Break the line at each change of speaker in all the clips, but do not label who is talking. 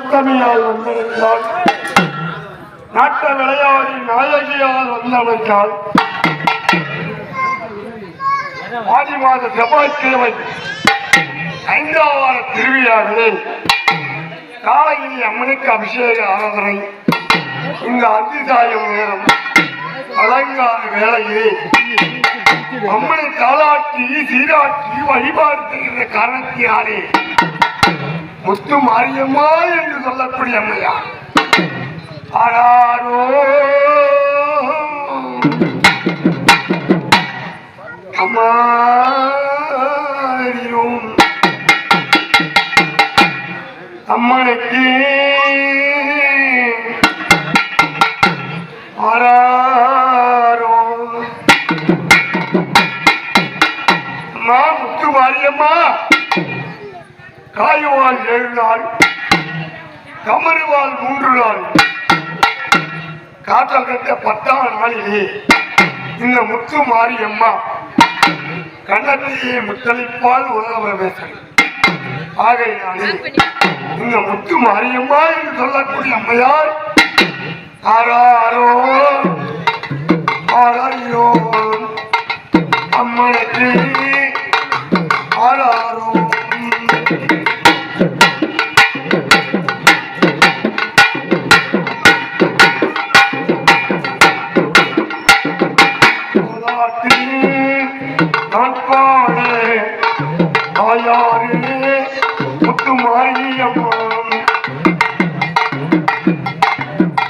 உத்தமியால் வந்திருந்தால், நாட்ட விளையாடி நாயகியால் வந்தமைத்தால், ஆடி மாத செவ்வாய்க்கிழமை 5ஆம் வார திருவிழாவிலே காலையில் அம்மனுக்கு அபிஷேக ஆராதனை, இந்த அத்திசாயம் நேரம் அலங்கார வேளையிலே அம்மனை தாளாட்டி சீராட்டி வழிபாடு செய்கிற காரணத்தினாலே முத்து மாரியம்மா என்று சொல்லக்கூடிய அம்மையார் ஆராரோ அம்மாரியும் அம்மனுக்கு ஆராரோ அம்மா முத்து மாரியம்மா காயுவால் 7 நாள், கமருவால் 3 நாள், காத்தல் கட்ட 10ஆம் நாளிலே இந்த முத்து மாரியம்மா கண்ணத்திலே முத்தளிப்பால் உலக பிரவேசம் ஆகையினாலே இந்த முத்து மாரியம்மா என்று சொல்லக்கூடிய அம்மையார் ஆராரோ ஆராரியோ அம்மனுக்கு ஆராரோ முத்து மாரியம்மா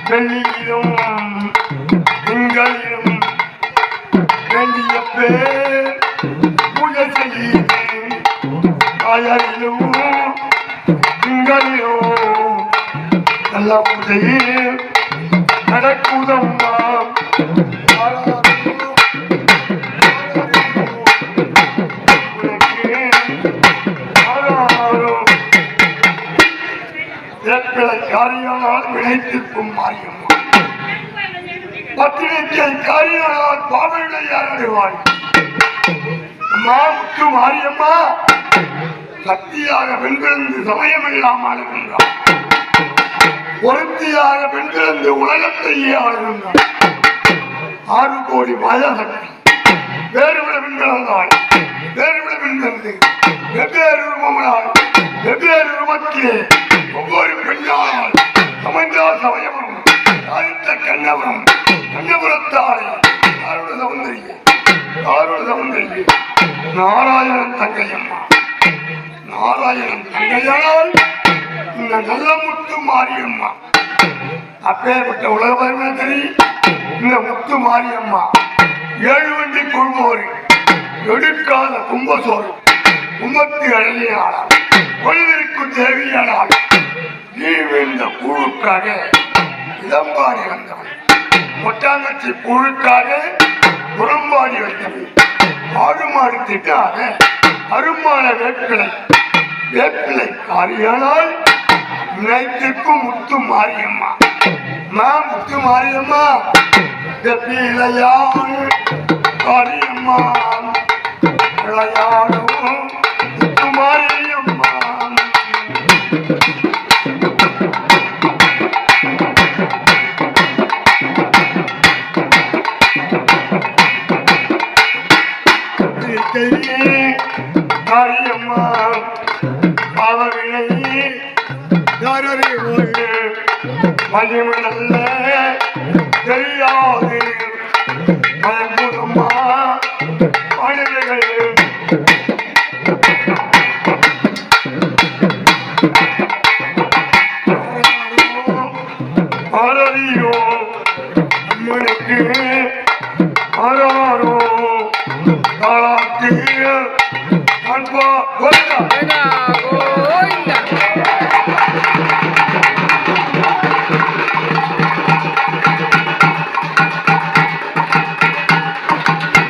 வெள்ளியிலும் திங்களிலும் வேண்டிய பேர் பூஜை செய்கிறேன், தாயாரிலும் திங்களிலும் நல்ல பூஜையில் நடக்குதம்மா காரியானால் விளைத்திருக்கும் மாரியம்மா பத்திரிகை காரியானால் பாவனை யாரடைவாள் அம்மா முத்து மாரியம்மா சக்தியாக பெண்பிறந்து சமயமெல்லாம் ஆளுகின்றார், ஒருத்தியாக பெண்பிறந்து உலகத்தையே ஆளுகின்றார். 6 கோடி மாயாசக்தி வேறுவிட பெண்பிறந்தாள், வேறுவிட பெண்பிறந்து வெவ்வேறு உருவங்களால் வெவ்வேறு உருவத்திலே ஒவ்வொரு பெண்ணால் அமைந்தால் சமயமும் ஆதித்த கண்ணவரும் கண்ணபுரத்தாலே சௌந்தரிய நாராயணன் தங்கையம்மா நாராயணன் தங்கையானால் இந்த நல்ல முத்து மாரியம்மா அப்பேற்பட்ட உலக பரிமாதிரி இந்த முத்து மாரியம்மா 7 வண்டி கொள்வோரு எடுக்காத கும்பசோறு கும்பத்து அழகியானால் கொள்விற்கும் தேவியானால் இந்த புழுக்காக இடம்பாடி வந்தவன், ஒட்டாங்கச்சி புழுக்காக புறம்பாடி வந்தவன், ஆடு மாடு திட்டாக அருமான வேப்பிலை காரியானால் நினைத்திருக்கும் முத்து மாரியம்மா முத்து மாரியம்மா காரியம்மா விளையாடும் முத்து மாரியம்மா காரியம்மா பாவவினை மகிமல்ல தெரியாது அற்புதம்மா பாடல்கள் ஆரறியோ அம்மனுக்கு ஆராரோ தாளாத்தி அன்பா